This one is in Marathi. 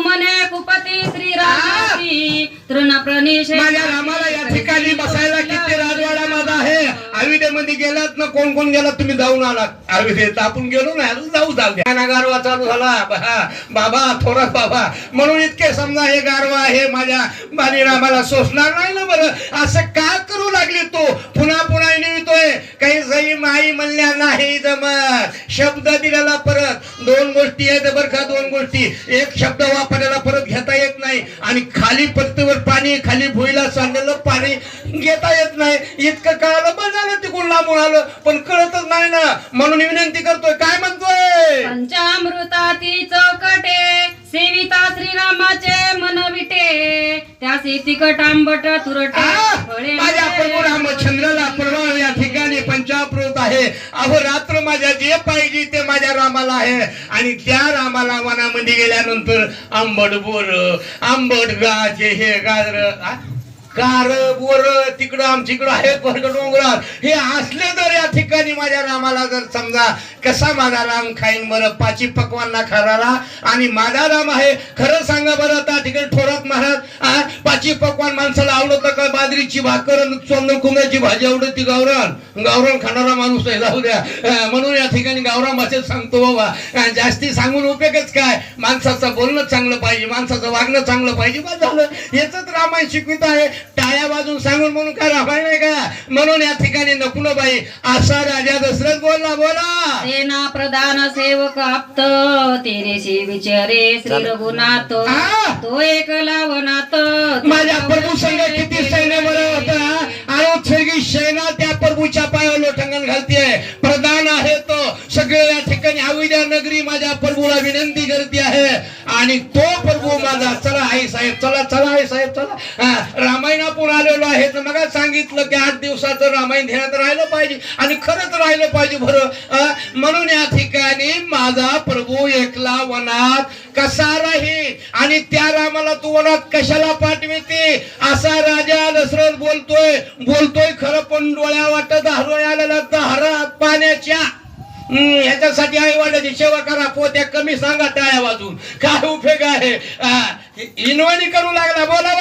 म्हणे कुपती श्रीरामाची तृणप्रनिषेध माझ्या रामाला या ठिकाणी बसायला किती राजवाडा माझा आहे. अविदेमध्ये गेलात ना, कोण कोण गेलात तुम्ही जाऊन आलात अविदेत. आपण गेलो ना, जाऊ द्या. गारवा चालू झाला बाबा, थोडा बाबा म्हणून इतके समजा हे गारवा हे माझ्या बालीरामाला सोसणार नाही ना. बरं असं का करू लागली तू? पुन्हा पुन्हा निवितोय काही सई माई म्हणल्या नाही जमत. शब्द दिलेला परत दोन गोष्टी आहेत बरं का. दोन गोष्टी, एक शब्द वापरायला परत घेता येत नाही आणि खाली पत्तीवर पाणी, खाली भुईला सांडलेलं पाणी घेता येत नाही. इतकं कळालं बरं झालं, तिकडून लांबून आलं पण कळतच नाही ना. म्हणून विनंती करतोय. काय म्हणतोय? पंचामृताती चौकटे सेविता श्रीरामाचे मनविटे त्यासी तिखट आंबट तुरटे फळे माझ्या प्रभू रामचंद्राला परवा या ठिकाणी पंचामृत आहे. अहोरात्र माझ्या जे पाहिजे ते माझ्या रामाला आहे. आणि त्या रामाला वनामध्ये गेल्यानंतर आंबट बोर, आंबट गाचे हे गाजर कार बोर तिकडं आमच्याकडं आहेत वर्ग डोंगरात. हे असले तर या ठिकाणी माझ्या रामाला जर समजा कसा माझा राम खाईन बरं. पाची पकवांना खाणारा आणि माझा राम आहे. खरं सांगा बरं त्या ठिकाणी थोरात महाराज, पाची पकवान माणसाला आवडतं का? बाजरीची भाकर, चोंदळ कुंब्याची भाजी आवडती. गावरान खाणारा माणूस आहे, जाऊ द्या. म्हणून या ठिकाणी गावरान भाषेत सांगतो बाबा. जास्ती सांगून उपयोगच काय? माणसाचं बोलणं चांगलं पाहिजे, माणसाचं वागणं चांगलं पाहिजे. बस झालं. हेच रामायण शिकवित आहे. टाळ्या वाजून सांगून म्हणून काय रामायण आहे का? म्हणून या ठिकाणी नको बाई असा राजा दशरथ बोलला. बोला. सेना प्रधान सेवक आप्त तेरेशी विचारे श्री रघुनाथ तो एकला वनात. माझ्या प्रभू संघ किती सैन्य बरं होता. आणि सेना त्या प्रभूच्या पायावर लोटंगण घालते. प्रधान आहे तो. सगळे या ठिकाणी अविद्या नगरी माझ्या प्रभूला विनंती करते आहे. आणि तो प्रभू माझा, चला आई साहेब, चला चला आई साहेब चला. रामायणापूर आलेलो आहे. तर मग सांगितलं की 8 दिवसाचं रामायण ध्यानात राहिलं पाहिजे आणि खरंच राहिलं पाहिजे बरं. म्हणून या ठिकाणी माझा प्रभू एकला वनात कसा राहील आणि त्या रामाला तू वनात कशाला पाठविते? असा राजा दशरथ बोलतोय खरं पण डोळ्या वाटत हरोळ्या आलेला दहारात पाण्याच्या. ह्याच्यासाठी आई वडिलांची सेवा करा. पोत्या कमी सांगा टाळ्या वाजून. काय उपयोग आहे? इनवाणी करू लागला. बोला.